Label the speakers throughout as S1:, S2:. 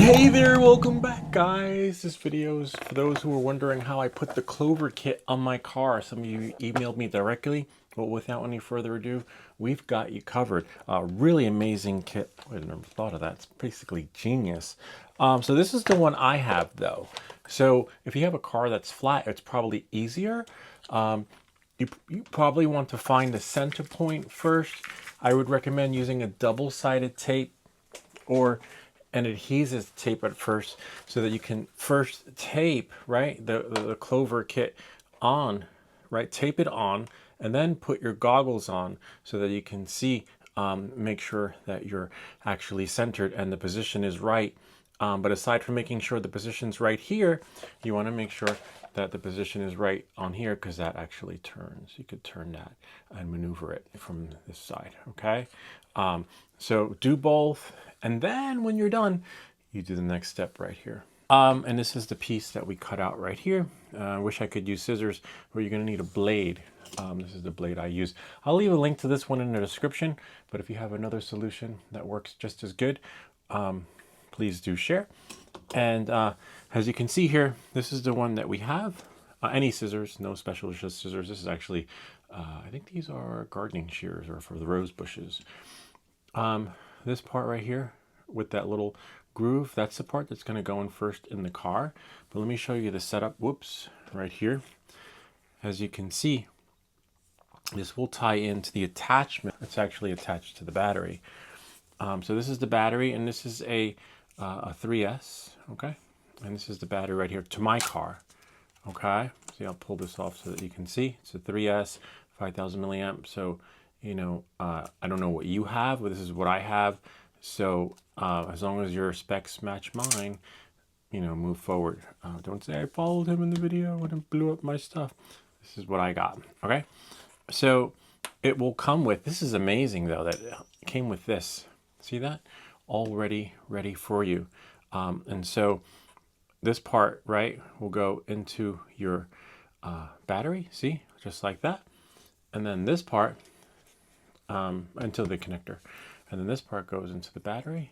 S1: Hey there, welcome back guys. This video is for those who are wondering how I put the clover kit on my car. Some of you emailed me directly, but without any further ado, we've got you covered. A really amazing kit. I never thought of that. It's basically genius. So this is the one I have though. So if you have a car that's flat, it's probably easier. You probably want to find the center point first. I would recommend using a double-sided tape or an adhesive tape at first, so that you can first tape the clover kit on, right? Tape it on and then put your goggles on so that you can see, make sure that you're actually centered and the position is right. But aside from making sure the position's right here, you want to make sure that the position is right on here, because that actually turns. You could turn that and maneuver it from this side, okay? So do both, and then when you're done, you do the next step right here. And this is the piece that we cut out right here. I wish I could use scissors, but you're gonna need a blade. This is the blade I use. I'll leave a link to this one in the description, but if you have another solution that works just as good, please do share. And as you can see here, this is the one that we have. Any scissors, no special scissors. This is actually, I think these are gardening shears or for the rose bushes. This part right here with that little groove, that's the part that's going to go in first in the car. But let me show you the setup. Whoops, right here. As you can see, this will tie into the attachment. It's actually attached to the battery. So this is the battery, and this is a 3S, okay? And this is the battery right here to my car, okay? See, I'll pull this off so that you can see. It's a 3S, 5,000 milliamp. So, you know, I don't know what you have, but this is what I have. So as long as your specs match mine, you know, move forward. Don't say I followed him in the video and it blew up my stuff. This is what I got, okay? So it will come with, this is amazing though, that it came with this. See that? Already ready for you. And so this part, right, will go into your battery, see, just like that. And then this part, into the connector. And then this part goes into the battery,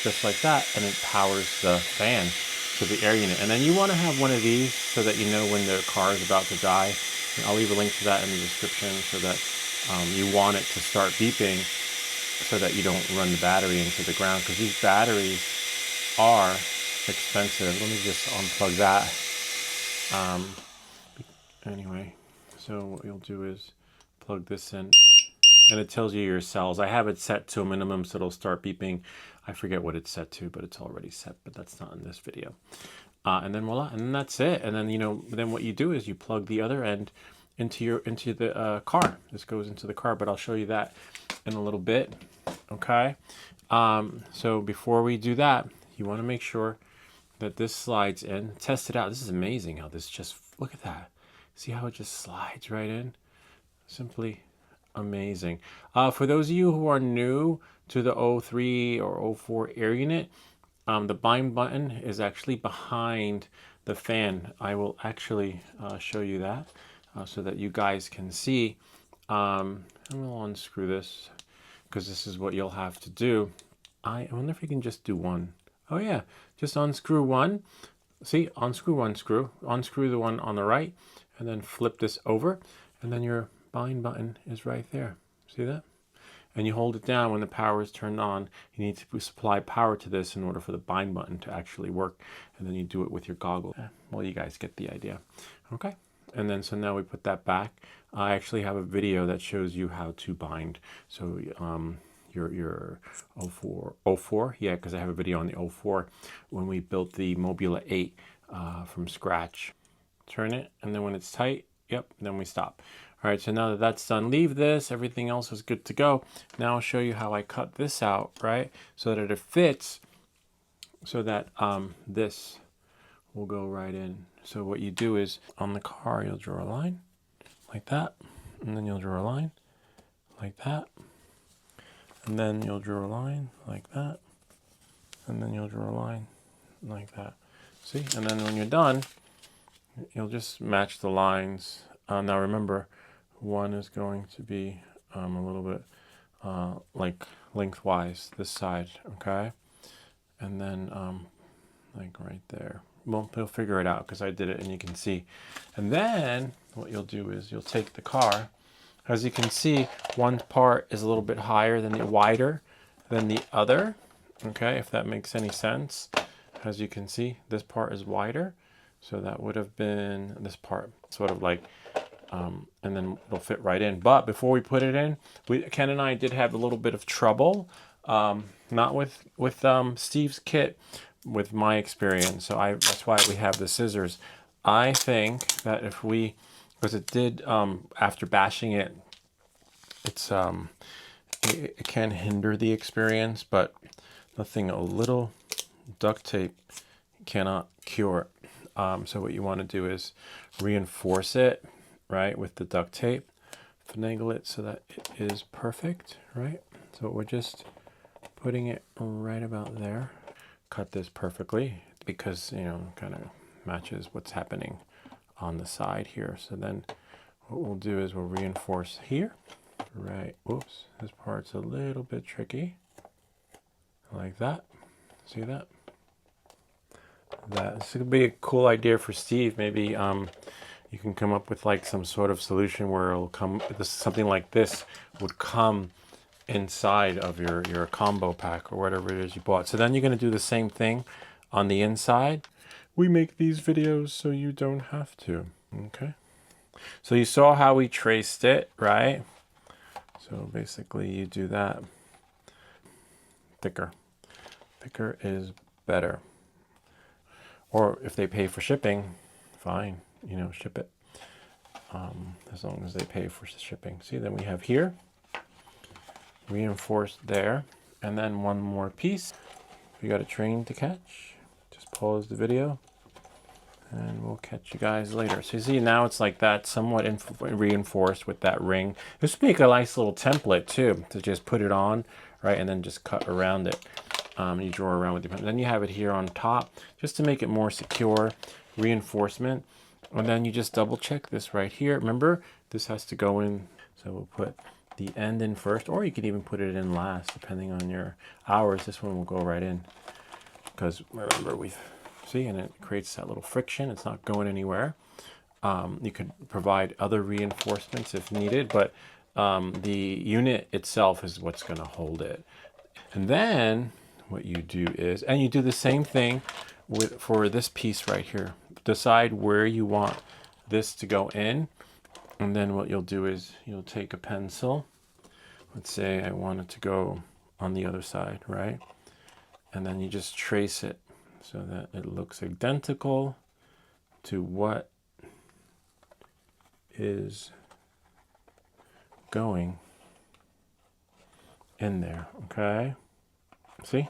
S1: just like that, and it powers the fan to the air unit. And then you want to have one of these so that you know when the car is about to die. And I'll leave a link to that in the description, so that you want it to start beeping so that you don't run the battery into the ground, because these batteries are expensive. Let me just unplug that. Anyway, so what you'll do is plug this in, and it tells you your cells. I have it set to a minimum, so it'll start beeping. I forget what it's set to, but it's already set, but that's not in this video. And then voila, and then that's it. And then, you know, then what you do is you plug the other end into the car. This goes into the car, but I'll show you that in a little bit, okay? So before we do that, you want to make sure that this slides in. Test it out. This is amazing how this just, look at that. See how it just slides right in? Simply amazing. For those of you who are new to the 03 or 04 air unit, the bind button is actually behind the fan. I will actually show you that so that you guys can see. I'm going to unscrew this, because this is what you'll have to do. I wonder if you can just do one. Oh yeah, just unscrew one. See, unscrew one screw, unscrew the one on the right, and then flip this over, and then your bind button is right there. See that? And you hold it down when the power is turned on. You need to supply power to this in order for the bind button to actually work. And then you do it with your goggles. Well, you guys get the idea. Okay. And then, so now we put that back. I actually have a video that shows you how to bind. So your 04, yeah, because I have a video on the 04 when we built the Mobula 8 from scratch. Turn it, and then when it's tight, yep, then we stop. All right, so now that that's done, leave this. Everything else is good to go. Now I'll show you how I cut this out, right, so that it fits, so that this will go right in. So what you do is, on the car, you'll draw a line like that, and then you'll draw a line like that, and then you'll draw a line like that, and then you'll draw a line like that. See? And then when you're done, you'll just match the lines. Now remember, one is going to be a little bit like lengthwise this side, okay? and then like right there. Well, he'll figure it out because I did it and you can see. And then what you'll do is you'll take the car. As you can see, one part is a little bit higher than the wider than the other. Okay, if that makes any sense. As you can see, this part is wider. So that would have been this part, sort of like, and then it'll fit right in. But before we put it in, Ken and I did have a little bit of trouble. Not with Steve's kit, with my experience. So that's why we have the scissors. I think that if we, because it did, after bashing it, it can hinder the experience, but nothing a little duct tape cannot cure. So what you want to do is reinforce it, right, with the duct tape, finagle it so that it is perfect, right? So we're just putting it right about there. Cut this perfectly because, you know, kind of matches what's happening on the side here. So then what we'll do is we'll reinforce here, right? Oops, this part's a little bit tricky, like that. See that? This could be a cool idea for Steve. Maybe you can come up with like some sort of solution where it'll come, something like this would come inside of your combo pack or whatever it is you bought. So then you're going to do the same thing on the inside. We make these videos so you don't have to. Okay. So you saw how we traced it, right? So basically you do that. Thicker is better. Or if they pay for shipping, fine, you know, ship it. As long as they pay for shipping. See, then we have here, reinforced there, and then one more piece. If you got a train to catch, just pause the video, and we'll catch you guys later. So you see, now it's like that, somewhat reinforced with that ring. This would make a nice little template too, to just put it on, right, and then just cut around it. You draw around with your pen. Then you have it here on top just to make it more secure, reinforcement. And then you just double check this right here. Remember, this has to go in. So we'll put the end in first, or you could even put it in last, depending on your hours. This one will go right in because remember see, and it creates that little friction. It's not going anywhere. You could provide other reinforcements if needed, but the unit itself is what's going to hold it. And then what you do is, and you do the same thing for this piece right here. Decide where you want this to go in, and then what you'll do is you'll take a pencil. Let's say I want it to go on the other side, right? And then you just trace it so that it looks identical to what is going in there, okay? See?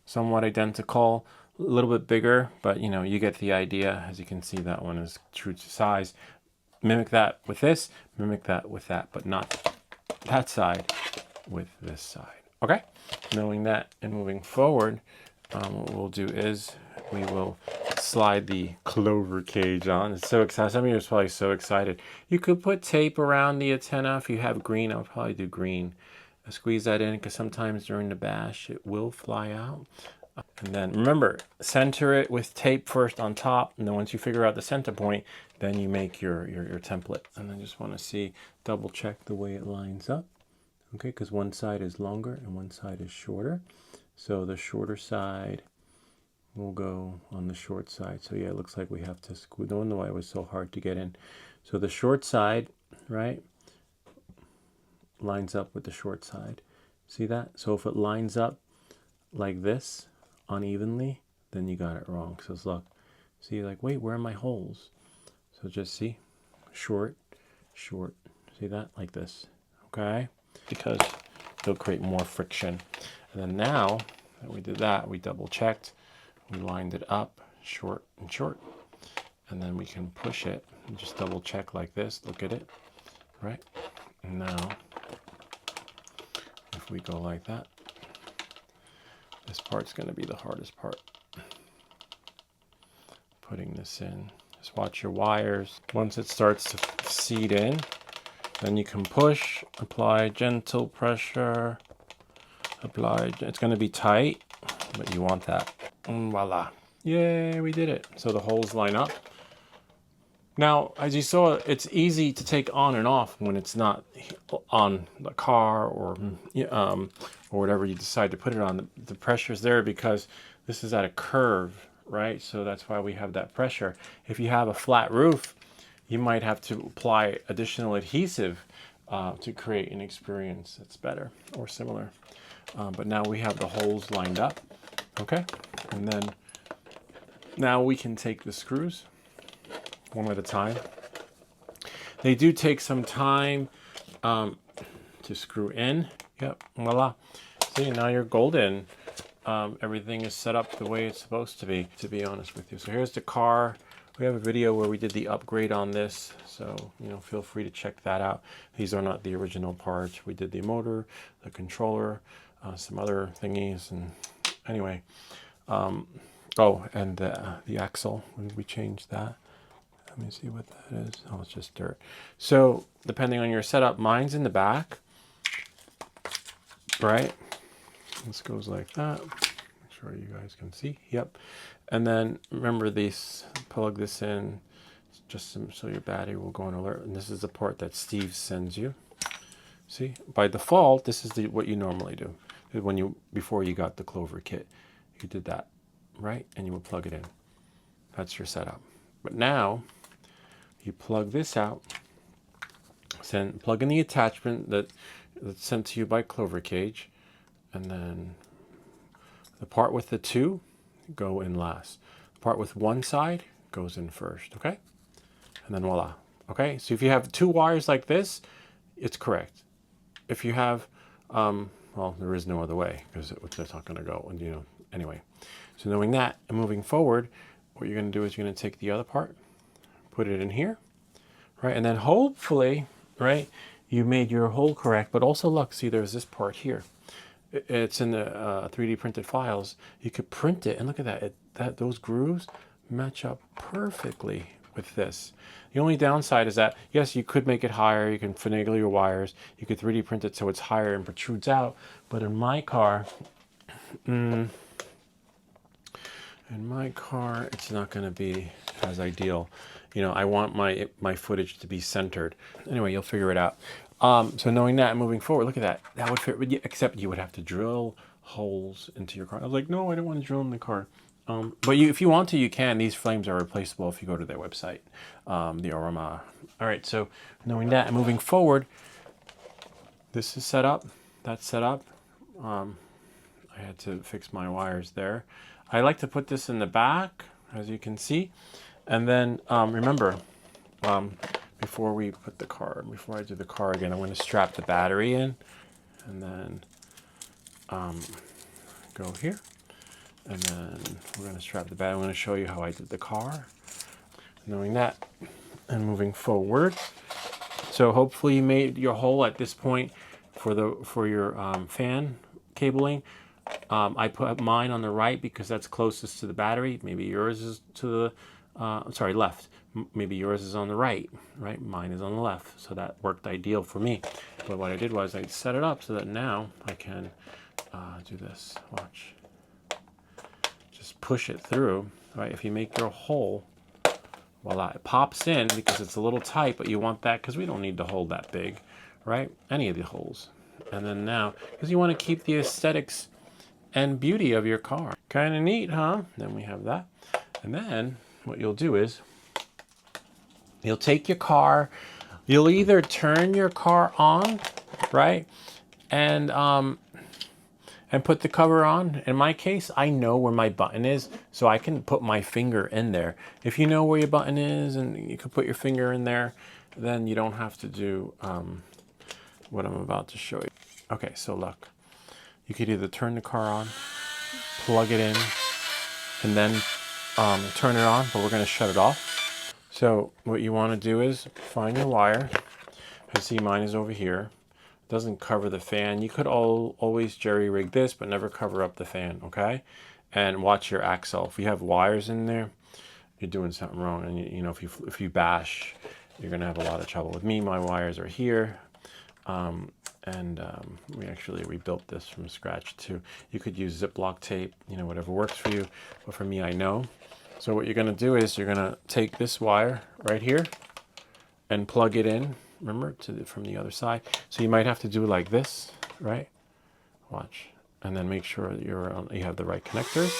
S1: Somewhat identical, a little bit bigger, but you know, you get the idea. As you can see, that one is true to size. Mimic that with this, mimic that with that, but not that side with this side. Okay? Knowing that and moving forward, what we'll do is we will slide the clover cage on. It's so exciting. Some of you are probably so excited. You could put tape around the antenna. If you have green, I'll probably do green. Squeeze that in because sometimes during the bash it will fly out. And then remember, center it with tape first on top, and then once you figure out the center point, then you make your template. And I just want to see, double check the way it lines up. Okay, because one side is longer and one side is shorter. So the shorter side will go on the short side. So yeah, it looks like we have to squeeze. No wonder why it was so hard to get in. So the short side, right, lines up with the short side. See that? So if it lines up like this unevenly, then you got it wrong. So look, see, like, wait, where are my holes? So just see, short, short. See that? Like this. Okay? Because they'll create more friction. And then now that we did that, we double checked, we lined it up, short and short. And then we can push it and just double check like this. Look at it, right? And now, if we go like that, this part's going to be the hardest part. Putting this in. Just watch your wires. Once it starts to seed in, then you can push, apply gentle pressure, apply. It's going to be tight, but you want that. And voila. Yay, we did it. So the holes line up. Now, as you saw, it's easy to take on and off when it's not on the car or whatever you decide to put it on. The pressure's there because this is at a curve, right? So that's why we have that pressure. If you have a flat roof, you might have to apply additional adhesive to create an experience that's better or similar. But now we have the holes lined up, okay? And then now we can take the screws one at a time. They do take some time to screw in. Yep, voila. See, now you're golden. Everything is set up the way it's supposed to be honest with you. So here's the car. We have a video where we did the upgrade on this, so feel free to check that out. These are not the original parts. We did the motor, the controller, some other thingies, and anyway. Oh, and the axle, we changed that. Let me see what that is. Oh, it's just dirt. So depending on your setup, mine's in the back, right? This goes like that. Make sure you guys can see. Yep. And then remember these, plug this in just so your battery will go on alert. And this is the port that Steve sends you. See, by default, this is what you normally do. Before you got the Clover kit, you did that, right? And you would plug it in. That's your setup. But now you plug this out, plug in the attachment that's sent to you by Clover Cage, and then the part with the two go in last. The part with one side goes in first, okay? And then voila, okay? So if you have two wires like this, it's correct. If you have, well, there is no other way because it's not going to go, and anyway. So knowing that and moving forward, what you're going to do is you're going to take the other part, put it in here, right? And then hopefully, right, you made your hole correct, but also look, see, there's this part here. It's in the 3D printed files. You could print it, and look at that. Those grooves match up perfectly with this. The only downside is that, yes, you could make it higher. You can finagle your wires. You could 3D print it so it's higher and protrudes out. But in my car, it's not going to be as ideal. I want my footage to be centered. Anyway, you'll figure it out. So knowing that and moving forward, look at that. That would fit, except you would have to drill holes into your car. I was like, no, I don't want to drill in the car. But if you want to, you can. These flames are replaceable if you go to their website, the Aroma. All right, so knowing that and moving forward, this is set up. That's set up. I had to fix my wires there. I like to put this in the back, as you can see. And then remember, before I do the car again, I'm going to strap the battery in, and then go here, and then we're going to strap the battery. I'm going to show you how I did the car. Knowing that and moving forward. So hopefully you made your hole at this point for your fan cabling. I put mine on the right because that's closest to the battery. Maybe yours is to the left. Maybe yours is on the right, right? Mine is on the left. So that worked ideal for me. But what I did was I set it up so that now I can do this. Watch. Just push it through, right? If you make your hole, voila, it pops in because it's a little tight, but you want that because we don't need the hole that big, right? Any of the holes. And then now, because you want to keep the aesthetics and beauty of your car. Kind of neat, huh? Then we have that. And then what you'll do is you'll take your car, you'll either turn your car on, right? And put the cover on. In my case, I know where my button is, so I can put my finger in there. If you know where your button is and you can put your finger in there, then you don't have to do what I'm about to show you. Okay, so look. You could either turn the car on, plug it in, and then turn it on, but we're going to shut it off. So what you want to do is find your wire. I see mine is over here. It doesn't cover the fan. You could always jerry-rig this, but never cover up the fan, okay? And watch your axle. If you have wires in there, you're doing something wrong. And if you bash, you're going to have a lot of trouble. With me, my wires are here. And we actually rebuilt this from scratch too. You could use Ziploc tape, you know, whatever works for you. But for me, I know. So what you're going to do is you're going to take this wire right here and plug it in, remember, from the other side. So you might have to do like this, right? Watch. And then make sure that you have the right connectors.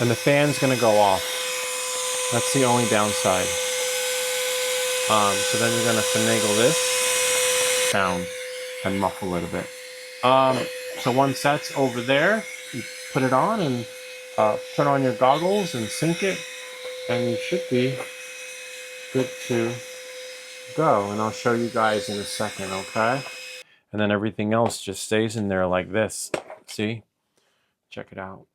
S1: And the fan's going to go off. That's the only downside. So then you're going to finagle this down and muffle it a bit. So once that's over there, you put it on and put on your goggles and sync it, and you should be good to go. And I'll show you guys in a second, okay? And then everything else just stays in there like this. See? Check it out.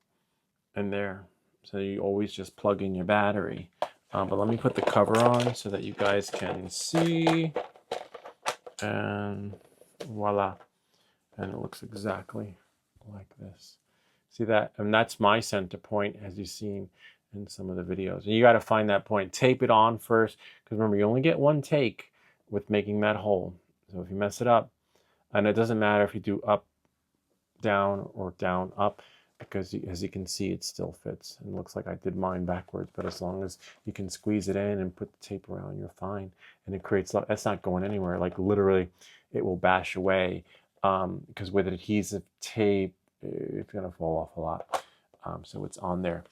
S1: And there. So you always just plug in your battery. But let me put the cover on so that you guys can see. And voila. And it looks exactly like this. See that? And that's my center point, as you've seen in some of the videos. And you got to find that point. Tape it on first, because remember, you only get one take with making that hole. So if you mess it up, and it doesn't matter if you do up, down, or down, up, because as you can see, it still fits. And it looks like I did mine backwards, but as long as you can squeeze it in and put the tape around, you're fine. And it creates, that's not going anywhere. Like literally, it will bash away. Because with adhesive tape, it's going to fall off a lot. So it's on there.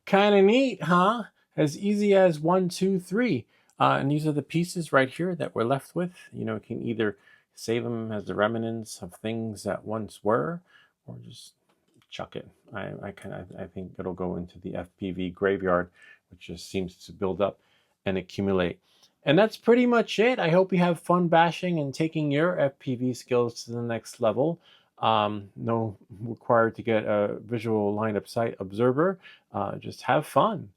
S1: Kind of neat, huh? As easy as 1, 2, 3. And these are the pieces right here that we're left with. You know, you can either save them as the remnants of things that once were, or just chuck it. I think it'll go into the FPV graveyard, which just seems to build up and accumulate. And that's pretty much it. I hope you have fun bashing and taking your FPV skills to the next level. No required to get a visual line of sight observer. Just have fun.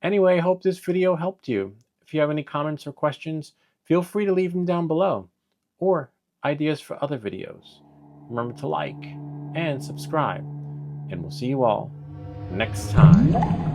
S1: Anyway, I hope this video helped you. If you have any comments or questions, feel free to leave them down below, or ideas for other videos. Remember to like and subscribe, and we'll see you all next time.